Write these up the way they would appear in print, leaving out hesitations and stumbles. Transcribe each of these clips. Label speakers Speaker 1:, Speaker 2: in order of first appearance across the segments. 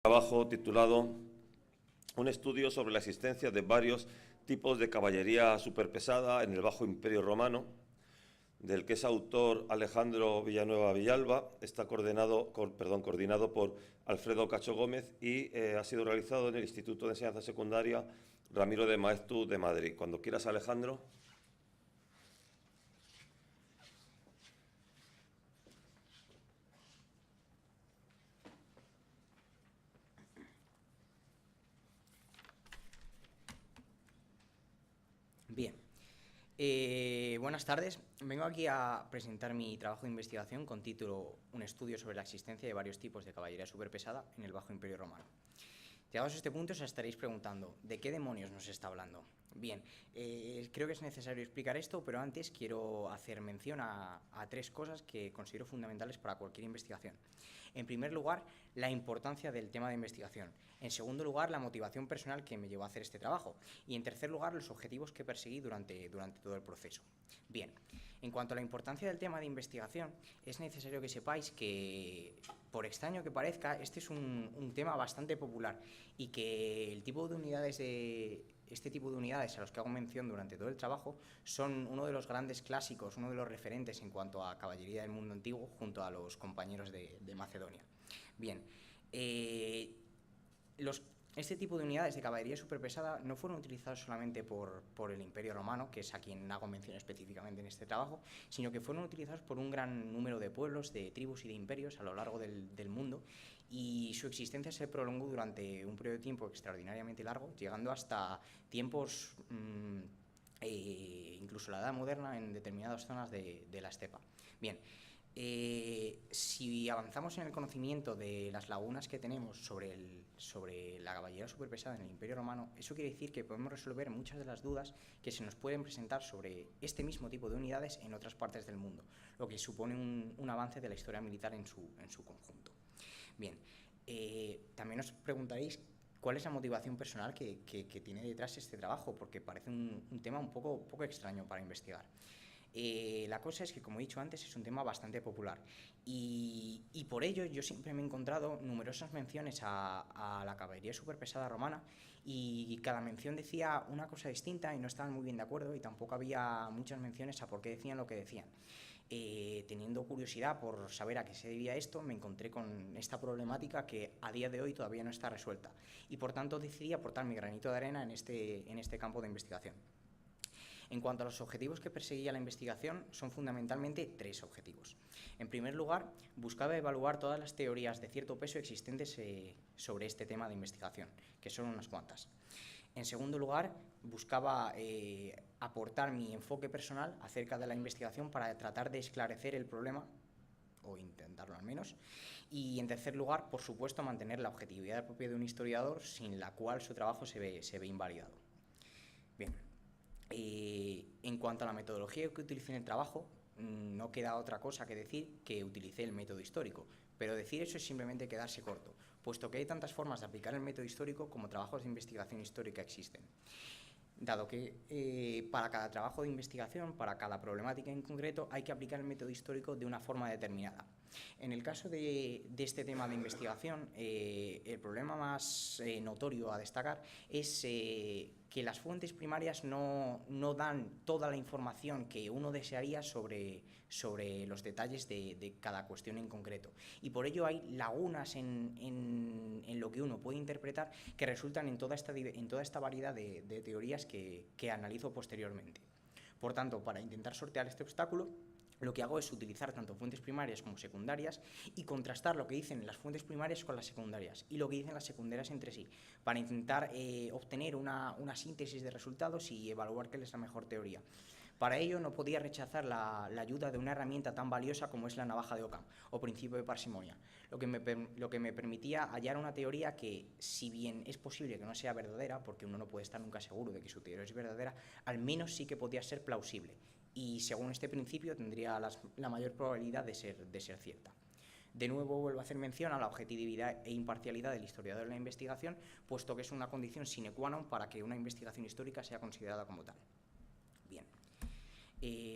Speaker 1: Trabajo titulado Un estudio sobre la existencia de varios tipos de caballería superpesada en el Bajo Imperio Romano, del que es autor Alejandro Villanueva Villalba. Está coordinado por Alfredo Cacho Gómez y ha sido realizado en el Instituto de Enseñanza Secundaria Ramiro de Maeztu de Madrid. Cuando quieras, Alejandro.
Speaker 2: Bien, buenas tardes. Vengo aquí a presentar mi trabajo de investigación con título Un estudio sobre la existencia de varios tipos de caballería superpesada en el Bajo Imperio Romano. Llegados a este punto os estaréis preguntando, ¿de qué demonios nos está hablando? Bien, creo que es necesario explicar esto, pero antes quiero hacer mención a tres cosas que considero fundamentales para cualquier investigación. En primer lugar, la importancia del tema de investigación. En segundo lugar, la motivación personal que me llevó a hacer este trabajo. Y en tercer lugar, los objetivos que perseguí durante todo el proceso. Bien, en cuanto a la importancia del tema de investigación, es necesario que sepáis que, por extraño que parezca, este es un tema bastante popular y que este tipo de unidades a los que hago mención durante todo el trabajo son uno de los grandes clásicos, uno de los referentes en cuanto a caballería del mundo antiguo junto a los compañeros de Macedonia. Bien, este tipo de unidades de caballería superpesada no fueron utilizados solamente por el Imperio Romano, que es a quien hago mención específicamente en este trabajo, sino que fueron utilizados por un gran número de pueblos, de tribus y de imperios a lo largo del mundo, y su existencia se prolongó durante un periodo de tiempo extraordinariamente largo, llegando hasta tiempos, incluso la Edad Moderna, en determinadas zonas de la estepa. Bien, si avanzamos en el conocimiento de las lagunas que tenemos sobre la caballería superpesada en el Imperio Romano, eso quiere decir que podemos resolver muchas de las dudas que se nos pueden presentar sobre este mismo tipo de unidades en otras partes del mundo, lo que supone un avance de la historia militar en su conjunto. Bien, también os preguntaréis cuál es la motivación personal que tiene detrás este trabajo, porque parece un tema un poco extraño para investigar. La cosa es que, como he dicho antes, es un tema bastante popular y por ello yo siempre me he encontrado numerosas menciones a la caballería superpesada romana, y cada mención decía una cosa distinta y no estaban muy bien de acuerdo, y tampoco había muchas menciones a por qué decían lo que decían. Teniendo curiosidad por saber a qué se debía esto, me encontré con esta problemática que a día de hoy todavía no está resuelta, y por tanto decidí aportar mi granito de arena en este campo de investigación. En cuanto a los objetivos que perseguía la investigación, son fundamentalmente tres objetivos. En primer lugar, buscaba evaluar todas las teorías de cierto peso existentes sobre este tema de investigación, que son unas cuantas. En segundo lugar, buscaba aportar mi enfoque personal acerca de la investigación para tratar de esclarecer el problema, o intentarlo al menos. Y en tercer lugar, por supuesto, mantener la objetividad propia de un historiador, sin la cual su trabajo se ve invalidado. Bien. En cuanto a la metodología que utilicé en el trabajo, no queda otra cosa que decir que utilicé el método histórico, pero decir eso es simplemente quedarse corto, puesto que hay tantas formas de aplicar el método histórico como trabajos de investigación histórica existen. Dado que para cada trabajo de investigación, para cada problemática en concreto, hay que aplicar el método histórico de una forma determinada. En el caso de este tema de investigación, el problema más notorio a destacar es que las fuentes primarias no dan toda la información que uno desearía sobre los detalles de cada cuestión en concreto, y por ello hay lagunas en lo que uno puede interpretar, que resultan en toda esta variedad de teorías que analizo posteriormente. Por tanto, para intentar sortear este obstáculo, lo que hago es utilizar tanto fuentes primarias como secundarias y contrastar lo que dicen las fuentes primarias con las secundarias y lo que dicen las secundarias entre sí, para intentar obtener una síntesis de resultados y evaluar cuál es la mejor teoría. Para ello no podía rechazar la ayuda de una herramienta tan valiosa como es la navaja de Occam o principio de parsimonia, lo que me permitía hallar una teoría que, si bien es posible que no sea verdadera, porque uno no puede estar nunca seguro de que su teoría es verdadera, al menos sí que podía ser plausible, y según este principio tendría la mayor probabilidad de ser cierta. De nuevo vuelvo a hacer mención a la objetividad e imparcialidad del historiador en la investigación, puesto que es una condición sine qua non para que una investigación histórica sea considerada como tal. Bien.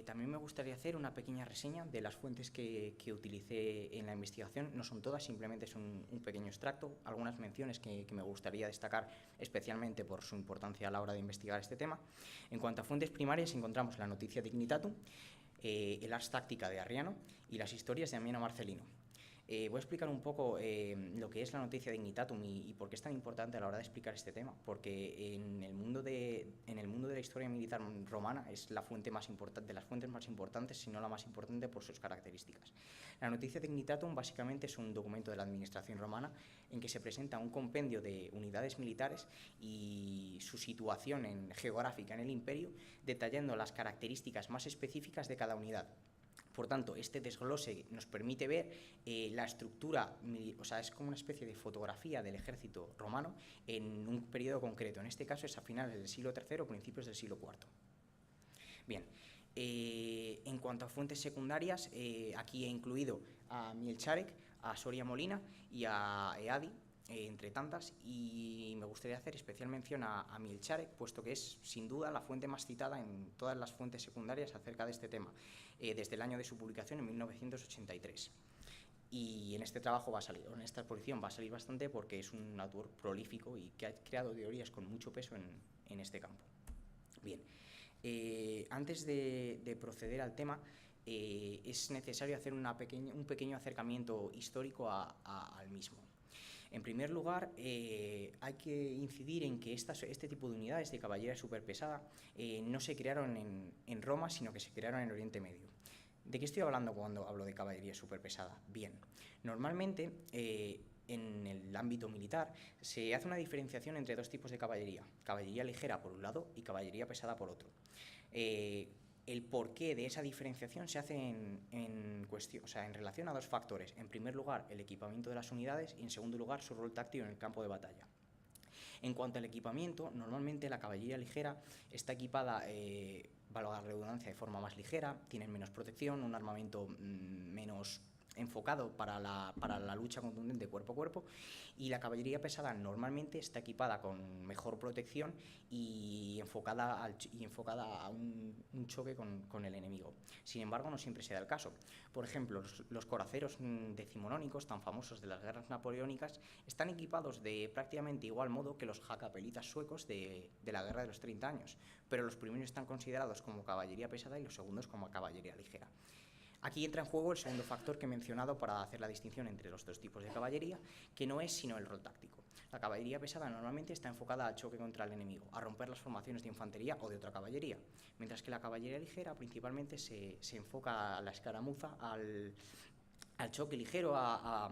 Speaker 2: También me gustaría hacer una pequeña reseña de las fuentes que utilicé en la investigación. No son todas, simplemente es un pequeño extracto. Algunas menciones que me gustaría destacar especialmente por su importancia a la hora de investigar este tema. En cuanto a fuentes primarias, encontramos la Noticia Dignitatum, el Ars Tactica de Arriano y las historias de Ammiano Marcelino. Voy a explicar un poco lo que es la Noticia Dignitatum y por qué es tan importante a la hora de explicar este tema, porque en el mundo de la historia militar romana es la fuente más importante, de las fuentes más importantes, si no la más importante por sus características. La Noticia Dignitatum básicamente es un documento de la administración romana en que se presenta un compendio de unidades militares y su situación geográfica en el imperio, detallando las características más específicas de cada unidad. Por tanto, este desglose nos permite ver la estructura, o sea, es como una especie de fotografía del ejército romano en un periodo concreto. En este caso es a finales del siglo III o principios del siglo IV. Bien, en cuanto a fuentes secundarias, aquí he incluido a Mielcharek, a Soria Molina y a Eadi, entre tantas, y me gustaría hacer especial mención a Mielcharek, puesto que es sin duda la fuente más citada en todas las fuentes secundarias acerca de este tema, desde el año de su publicación en 1983. Y en este trabajo va a salir, en esta exposición va a salir bastante porque es un autor prolífico y que ha creado teorías con mucho peso en este campo. Bien, antes de proceder al tema, es necesario hacer un pequeño acercamiento histórico al mismo. En primer lugar, hay que incidir en que este tipo de unidades de caballería superpesada no se crearon en Roma, sino que se crearon en Oriente Medio. ¿De qué estoy hablando cuando hablo de caballería superpesada? Bien, normalmente en el ámbito militar se hace una diferenciación entre dos tipos de caballería: caballería ligera por un lado y caballería pesada por otro. El porqué de esa diferenciación se hace en relación a dos factores. En primer lugar, el equipamiento de las unidades y, en segundo lugar, su rol táctico en el campo de batalla. En cuanto al equipamiento, normalmente la caballería ligera está equipada, valga la redundancia, de forma más ligera, tienen menos protección, un armamento menos enfocado para la lucha contundente cuerpo a cuerpo, y la caballería pesada normalmente está equipada con mejor protección y enfocada a un choque con el enemigo. Sin embargo, no siempre se da el caso. Por ejemplo, los coraceros decimonónicos, tan famosos de las guerras napoleónicas, están equipados de prácticamente igual modo que los jacapelitas suecos de la guerra de los 30 años, pero los primeros están considerados como caballería pesada y los segundos como caballería ligera. Aquí entra en juego el segundo factor que he mencionado para hacer la distinción entre los dos tipos de caballería, que no es sino el rol táctico. La caballería pesada normalmente está enfocada al choque contra el enemigo, a romper las formaciones de infantería o de otra caballería, mientras que la caballería ligera principalmente se enfoca a la escaramuza, al choque ligero, a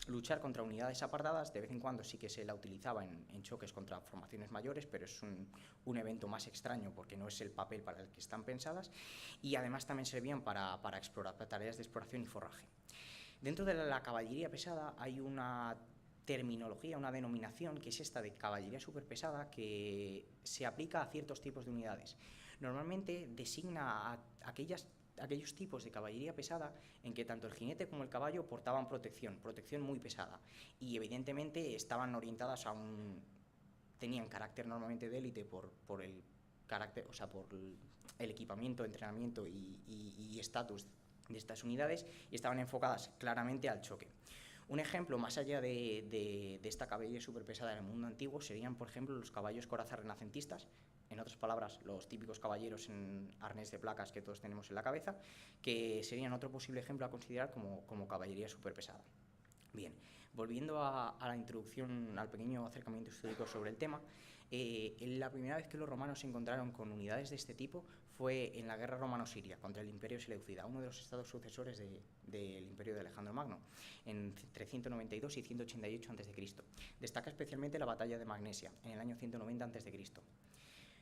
Speaker 2: luchar contra unidades apartadas. De vez en cuando sí que se la utilizaba en choques contra formaciones mayores, pero es un evento más extraño porque no es el papel para el que están pensadas, y además también servían para tareas de exploración y forraje. Dentro de la caballería pesada hay una terminología, una denominación, que es esta de caballería superpesada, que se aplica a ciertos tipos de unidades. Normalmente designa a aquellos tipos de caballería pesada en que tanto el jinete como el caballo portaban protección muy pesada, y evidentemente estaban orientadas tenían carácter normalmente de élite por el carácter, o sea, por el equipamiento, entrenamiento y estatus de estas unidades, y estaban enfocadas claramente al choque. Un ejemplo más allá de esta caballería superpesada en el mundo antiguo serían, por ejemplo, los caballos corazas renacentistas, en otras palabras, los típicos caballeros en arnés de placas que todos tenemos en la cabeza, que serían otro posible ejemplo a considerar como caballería superpesada. Bien, volviendo a la introducción, al pequeño acercamiento histórico sobre el tema, la primera vez que los romanos se encontraron con unidades de este tipo fue en la guerra romano-siria contra el Imperio Seleucida, uno de los estados sucesores del Imperio de Alejandro Magno, entre 192 y 188 a.C. Destaca especialmente la batalla de Magnesia, en el año 190 a.C.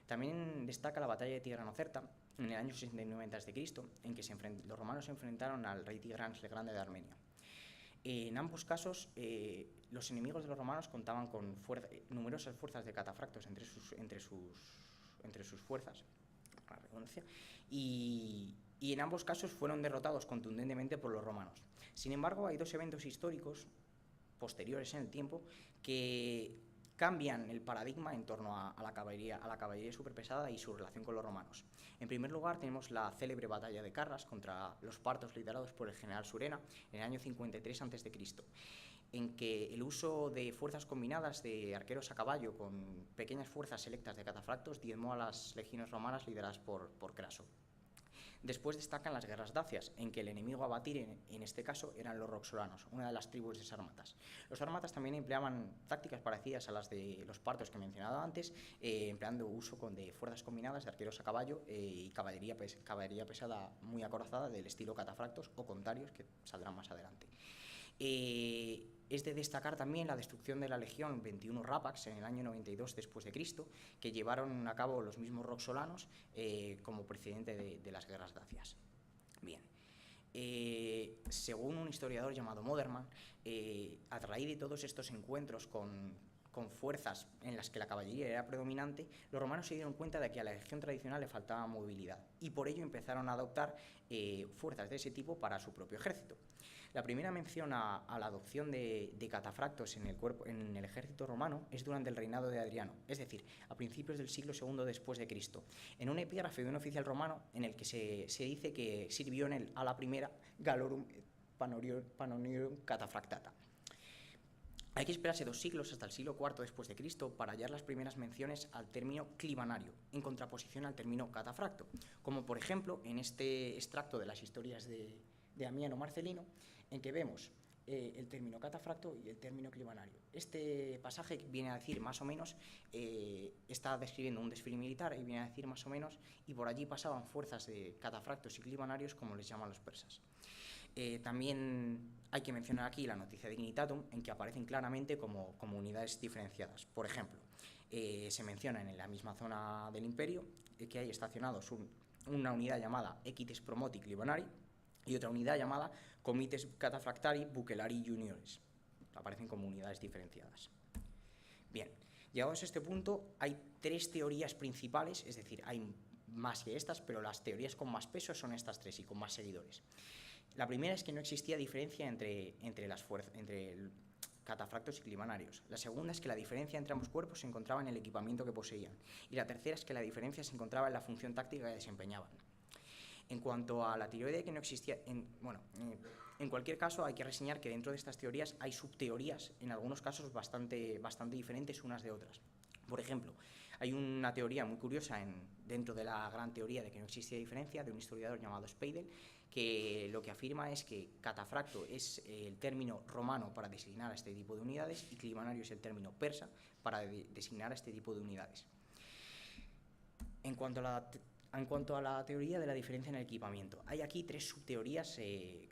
Speaker 2: También destaca la batalla de Tigranocerta, en el año 69 a.C., en que los romanos se enfrentaron al rey Tigranes el Grande de Armenia. En ambos casos, los enemigos de los romanos contaban con numerosas fuerzas de catafractos entre sus fuerzas, la redundancia, y en ambos casos fueron derrotados contundentemente por los romanos. Sin embargo, hay dos eventos históricos posteriores en el tiempo que cambian el paradigma en torno a la caballería superpesada y su relación con los romanos. En primer lugar, tenemos la célebre batalla de Carras contra los partos liderados por el general Surena en el año 53 a.C., en que el uso de fuerzas combinadas de arqueros a caballo con pequeñas fuerzas selectas de catafractos diezmó a las legiones romanas lideradas por Craso. Después destacan las guerras dacias, en que el enemigo a batir en este caso eran los roxolanos, una de las tribus de sármatas. Los sármatas también empleaban tácticas parecidas a las de los partos que he mencionado antes, empleando uso de fuerzas combinadas de arqueros a caballo y caballería pesada muy acorazada del estilo catafractos o contarios, que saldrán más adelante. Es de destacar también la destrucción de la legión 21 Rapax en el año 92 después de Cristo, que llevaron a cabo los mismos roxolanos como precedente de las guerras dacias. Bien. Según un historiador llamado Moderman, a raíz de todos estos encuentros con fuerzas en las que la caballería era predominante, los romanos se dieron cuenta de que a la legión tradicional le faltaba movilidad y por ello empezaron a adoptar fuerzas de ese tipo para su propio ejército. La primera mención a la adopción de catafractos en el ejército romano es durante el reinado de Adriano, es decir, a principios del siglo II después de Cristo, en un epígrafe de un oficial romano en el que se dice que sirvió en el ala primera Gallorum Pannonium Cataphractata. Hay que esperarse 2 siglos, hasta el siglo IV después de Cristo, para hallar las primeras menciones al término clivanario, en contraposición al término catafracto, como por ejemplo en este extracto de las historias de Amiano Marcelino, en que vemos el término catafracto y el término clivanario. Este pasaje viene a decir más o menos, está describiendo un desfile militar y viene a decir más o menos, y por allí pasaban fuerzas de catafractos y clivanarios, como les llaman los persas. También hay que mencionar aquí la noticia dignitatum, en que aparecen claramente como unidades diferenciadas. Por ejemplo, se menciona en la misma zona del imperio que hay estacionados una unidad llamada Equites Promoti Clivanari y otra unidad llamada Comites Cataphractari Bucellari Juniores. Aparecen como unidades diferenciadas. Bien, llegados a este punto, hay 3 teorías principales, es decir, hay más que estas, pero las teorías con más peso son estas 3 y con más seguidores. La primera es que no existía diferencia entre catafractos y clivanarios. La segunda es que la diferencia entre ambos cuerpos se encontraba en el equipamiento que poseían. Y la tercera es que la diferencia se encontraba en la función táctica que desempeñaban. En cuanto a la teoría de que no existía, en cualquier caso hay que reseñar que dentro de estas teorías hay subteorías, en algunos casos bastante diferentes unas de otras. Por ejemplo, hay una teoría muy curiosa dentro de la gran teoría de que no existía diferencia, de un historiador llamado Speidel, que lo que afirma es que catafracto es el término romano para designar a este tipo de unidades y clivanario es el término persa para designar a este tipo de unidades. En cuanto a la teoría de la diferencia en el equipamiento, hay aquí 3 subteorías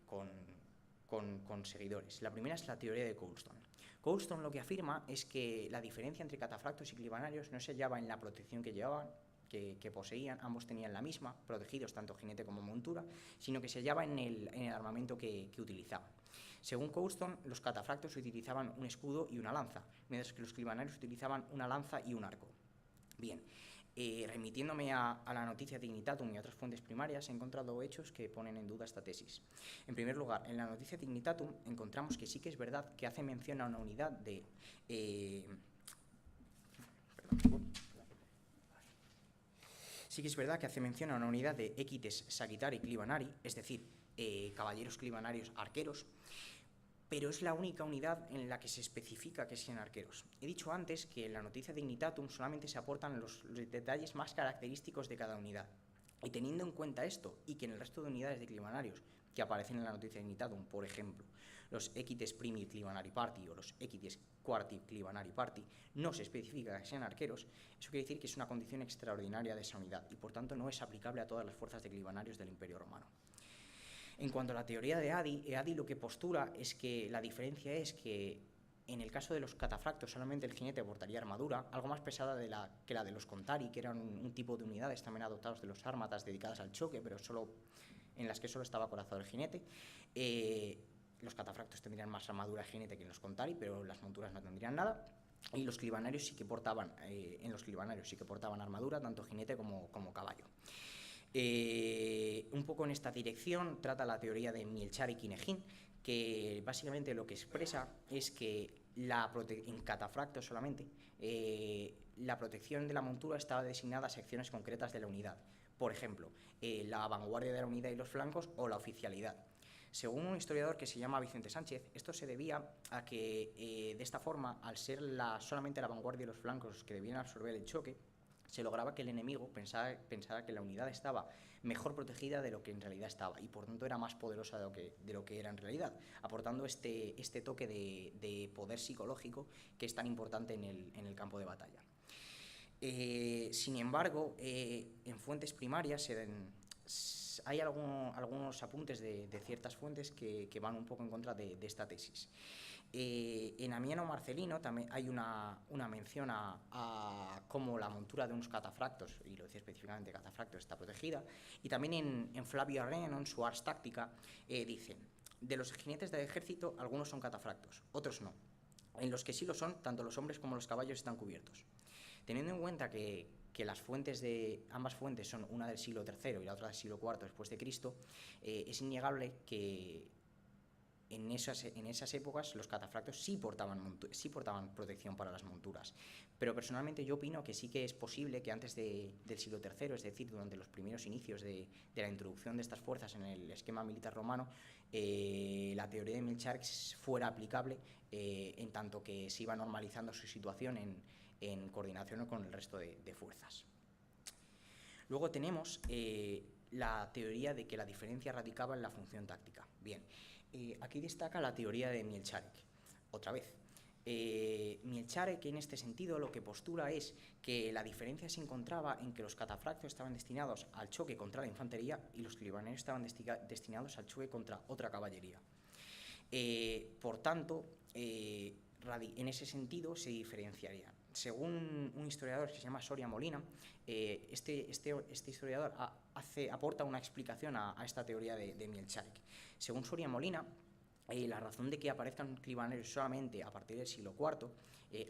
Speaker 2: con seguidores. La primera es la teoría de Coulston. Coulston lo que afirma es que la diferencia entre catafractos y clivanarios no se hallaba en la protección que llevaban, que poseían, ambos tenían la misma, protegidos tanto jinete como montura, sino que se hallaba en el armamento que utilizaban. Según Coulston, los catafractos utilizaban un escudo y una lanza, mientras que los clivanarios utilizaban una lanza y un arco. Bien, remitiéndome a la noticia Dignitatum y a otras fuentes primarias, he encontrado hechos que ponen en duda esta tesis. En primer lugar, en la noticia Dignitatum encontramos que sí que es verdad que hace mención a una unidad de... Sí que es verdad que hace mención a una unidad de Equites Sagittari Clivanari, es decir, caballeros clivanarios arqueros, pero es la única unidad en la que se especifica que sean arqueros. He dicho antes que en la noticia Dignitatum solamente se aportan los detalles más característicos de cada unidad. Y teniendo en cuenta esto, y que en el resto de unidades de clivanarios que aparecen en la noticia Dignitatum, por ejemplo, los Equites Primi Clivanari Party o los Equites Quarti Clivanari Party, no se especifica que sean arqueros, eso quiere decir que es una condición extraordinaria de esa unidad y por tanto no es aplicable a todas las fuerzas de clivanarios del Imperio Romano. En cuanto a la teoría de Adi lo que postula es que la diferencia es que en el caso de los catafractos solamente el jinete portaría armadura, algo más pesada que la de los contari, que eran un tipo de unidades también adoptados de los sármatas dedicadas al choque, pero en las que solo estaba acorazado el jinete. Los catafractos tendrían más armadura de jinete que en los contari, pero las monturas no tendrían nada. Y los clivanarios sí que portaban, armadura, tanto jinete como caballo. Un poco en esta dirección trata la teoría de Mielchar y Kinehin, que básicamente lo que expresa es que en catafractos solamente, la protección de la montura estaba designada a secciones concretas de la unidad. Por ejemplo, la vanguardia de la unidad y los flancos o la oficialidad. Según un historiador que se llama Vicente Sánchez, esto se debía a que de esta forma, al ser solamente la vanguardia y los flancos que debían absorber el choque, se lograba que el enemigo pensara que la unidad estaba mejor protegida de lo que en realidad estaba y por tanto era más poderosa de lo que era en realidad, aportando este toque de poder psicológico que es tan importante en el campo de batalla. Sin embargo, en fuentes primarias hay algunos apuntes de ciertas fuentes que van un poco en contra de esta tesis. En Amiano Marcelino también hay una mención a cómo la montura de unos catafractos, y lo decía específicamente catafractos, está protegida, y también en Flavio Arreno, en su Ars Táctica, dicen: de los jinetes del ejército, algunos son catafractos, otros no. En los que sí lo son, tanto los hombres como los caballos están cubiertos. Teniendo en cuenta que ambas fuentes son una del siglo III y la otra del siglo IV después de Cristo, es innegable que en esas épocas los catafractos sí portaban protección para las monturas. Pero personalmente yo opino que sí que es posible que antes del siglo III, es decir, durante los primeros inicios de la introducción de estas fuerzas en el esquema militar romano, la teoría de Milchart fuera aplicable, en tanto que se iba normalizando su situación en coordinación con el resto de fuerzas. Luego tenemos la teoría de que la diferencia radicaba en la función táctica. Bien, aquí destaca la teoría de Mielcharek, otra vez. Mielcharek, en este sentido, lo que postula es que la diferencia se encontraba en que los catafractos estaban destinados al choque contra la infantería y los clibanerios estaban destinados al choque contra otra caballería. Por tanto, en ese sentido se diferenciaría. Según un historiador que se llama Soria Molina, este historiador aporta una explicación a esta teoría de Mielcharek. Según Soria Molina, la razón de que aparezcan clibanerios solamente a partir del siglo IV,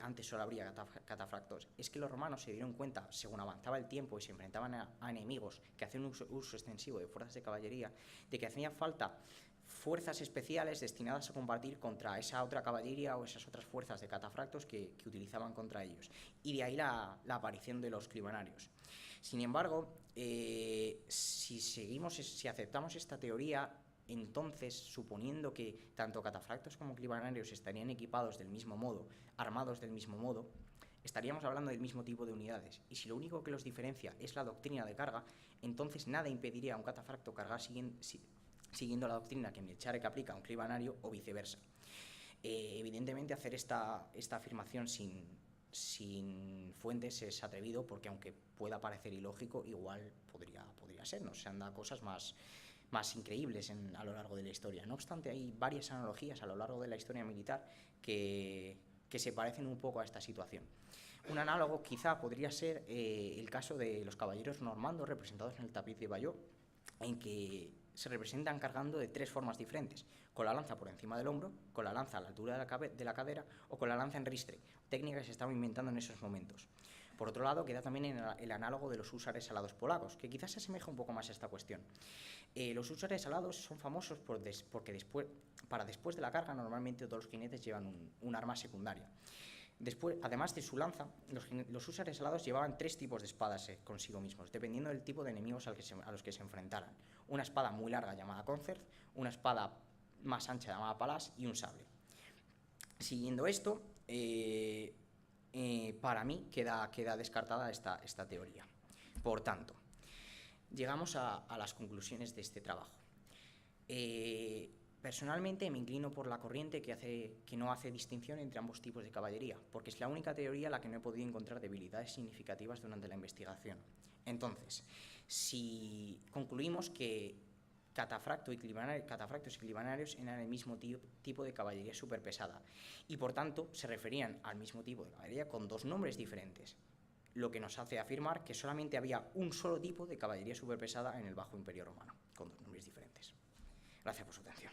Speaker 2: antes solo habría catafractos, es que los romanos se dieron cuenta, según avanzaba el tiempo y se enfrentaban a enemigos que hacían un uso extensivo de fuerzas de caballería, de que hacía falta fuerzas especiales destinadas a combatir contra esa otra caballería o esas otras fuerzas de catafractos que utilizaban contra ellos. Y de ahí la aparición de los clibanarios. Sin embargo, si aceptamos esta teoría, entonces, suponiendo que tanto catafractos como clibanarios estarían equipados del mismo modo, armados del mismo modo, estaríamos hablando del mismo tipo de unidades. Y si lo único que los diferencia es la doctrina de carga, entonces nada impediría a un catafracto cargar siguiendo la doctrina que Mielcharek aplica a un clibanario o viceversa. Evidentemente, hacer esta afirmación sin fuentes es atrevido, porque aunque pueda parecer ilógico, igual podría ser, ¿no? Se han dado cosas más increíbles a lo largo de la historia. No obstante, hay varias analogías a lo largo de la historia militar que se parecen un poco a esta situación. Un análogo quizá podría ser el caso de los caballeros normandos representados en el tapiz de Bayeux, en que se representan cargando de tres formas diferentes: con la lanza por encima del hombro, con la lanza a la altura de la cadera o con la lanza en ristre, técnica que se estaba inventando en esos momentos. Por otro lado, queda también el análogo de los húsares alados polacos, que quizás se asemeja un poco más a esta cuestión. Los húsares alados son famosos porque después de la carga normalmente todos los jinetes llevan un arma secundaria. Después, además de su lanza, los húsares alados llevaban tres tipos de espadas consigo mismos, dependiendo del tipo de enemigos a los que se enfrentaran. Una espada muy larga llamada concert, una espada más ancha llamada palas y un sable. Siguiendo esto, para mí queda descartada esta teoría. Por tanto, llegamos a las conclusiones de este trabajo. Personalmente me inclino por la corriente que no hace distinción entre ambos tipos de caballería, porque es la única teoría a la que no he podido encontrar debilidades significativas durante la investigación. Entonces, si concluimos que catafractos y clibanarios eran el mismo tipo de caballería superpesada y por tanto se referían al mismo tipo de caballería con dos nombres diferentes, lo que nos hace afirmar que solamente había un solo tipo de caballería superpesada en el Bajo Imperio Romano, con dos nombres diferentes. Gracias por su atención.